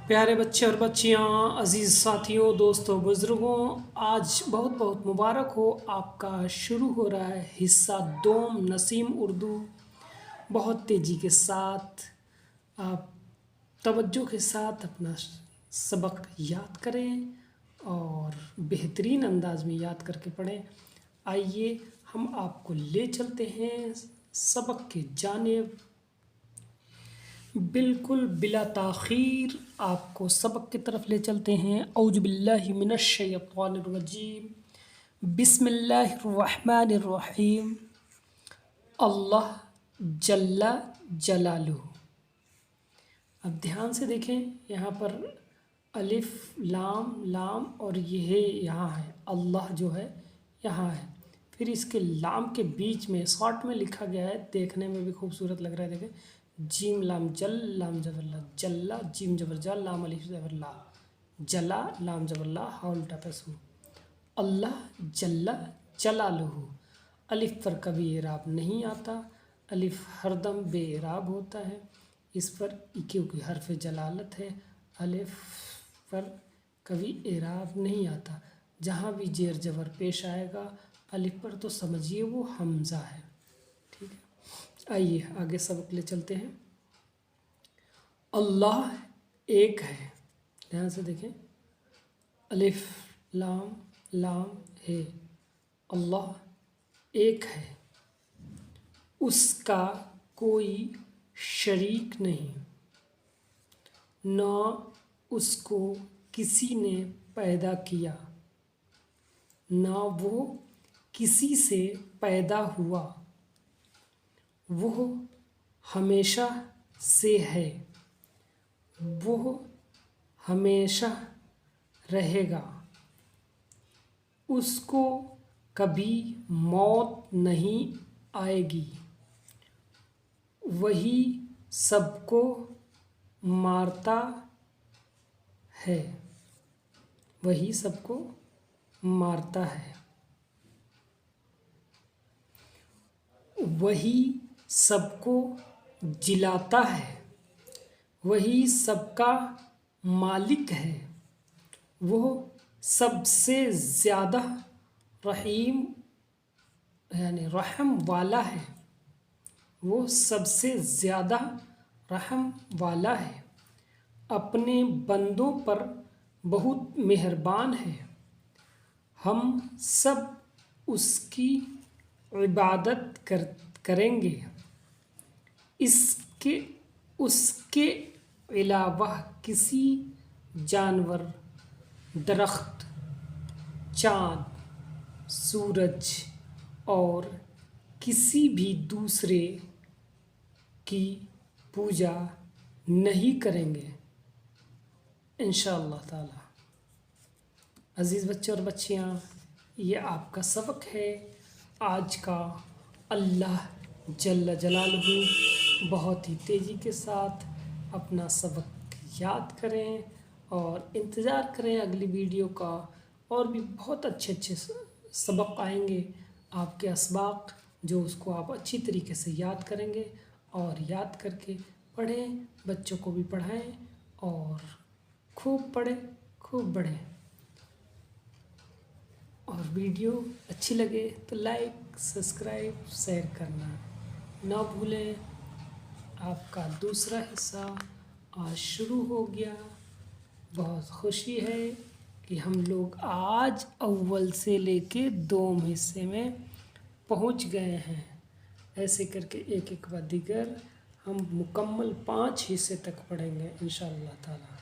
پیارے بچے اور بچیاں، عزیز ساتھیوں، دوستوں، بزرگوں، آج بہت بہت مبارک ہو آپ کا۔ شروع ہو رہا ہے حصہ دوم نسیم اردو۔ بہت تیزی کے ساتھ آپ توجہ کے ساتھ اپنا سبق یاد کریں اور بہترین انداز میں یاد کر کے پڑھیں۔ آئیے ہم آپ کو لے چلتے ہیں سبق کی جانب، بالکل بلا تاخیر آپ کو سبق کی طرف لے چلتے ہیں۔ اعوذ باللہ من الشیطان الرجیم، بسم اللہ الرحمن الرحیم۔ اللہ جل جلالہ۔ اب دھیان سے دیکھیں، یہاں پر الف لام اور یہ یہاں ہے، اللہ جو ہے یہاں ہے، پھر اس کے لام کے بیچ میں شارٹ میں لکھا گیا ہے، دیکھنے میں بھی خوبصورت لگ رہا ہے۔ دیکھیں، جیم لام جل، لام زبر لا، جلا، جیم زبر جا، لام الف زبر لا، جلا، لام زبر لا، ہا الٹا پیش ہو۔ اللہ جل جلالہ۔ الف پر کبھی اعراب نہیں آتا، الف ہر دم بے اعراب ہوتا ہے، اس پر کیونکہ حرف جلالت ہے، الف پر کبھی اعراب نہیں آتا۔ جہاں بھی زیر زبر پیش آئے گا الف پر تو سمجھیے وہ حمزہ ہے، ٹھیک ہے۔ آئیے آگے سبق لے چلتے ہیں۔ اللہ ایک ہے، دھیان سے دیکھیں، الف لام لام ہے، اللہ ایک ہے، اس کا کوئی شریک نہیں، نہ اس کو کسی نے پیدا کیا، نہ وہ کسی سے پیدا ہوا، وہ ہمیشہ سے ہے، وہ ہمیشہ رہے گا، اس کو کبھی موت نہیں آئے گی، وہی سب کو مارتا ہے، وہی سب کو مارتا ہے، وہی سب کو جلاتا ہے، وہی سب کا مالک ہے، وہ سب سے زیادہ رحیم یعنی رحم والا ہے، وہ سب سے زیادہ رحم والا ہے، اپنے بندوں پر بہت مہربان ہے، ہم سب اس کی عبادت کریں گے، اس کے علاوہ کسی جانور، درخت، چاند، سورج اور کسی بھی دوسرے کی پوجا نہیں کریں گے انشاءاللہ تعالی۔ عزیز بچے اور بچیاں، یہ آپ کا سبق ہے آج کا۔ اللہ جل جلالہ، بہت ہی تیزی کے ساتھ اپنا سبق یاد کریں اور انتظار کریں اگلی ویڈیو کا، اور بھی بہت اچھے اچھے سبق آئیں گے آپ کے اسباق، جو اس کو آپ اچھی طریقے سے یاد کریں گے اور یاد کر کے پڑھیں، بچوں کو بھی پڑھائیں اور خوب پڑھیں، خوب پڑھیں۔ اور ویڈیو اچھی لگے تو لائک، سبسکرائب، شیئر کرنا نہ بھولیں۔ آپ کا دوسرا حصہ آج شروع ہو گیا، بہت خوشی ہے کہ ہم لوگ آج اول سے لے کے دوم حصے میں پہنچ گئے ہیں۔ ایسے کر کے ایک ایک بعد دیگر ہم مکمل 5 حصے تک پڑھیں گے انشاءاللہ تعالی۔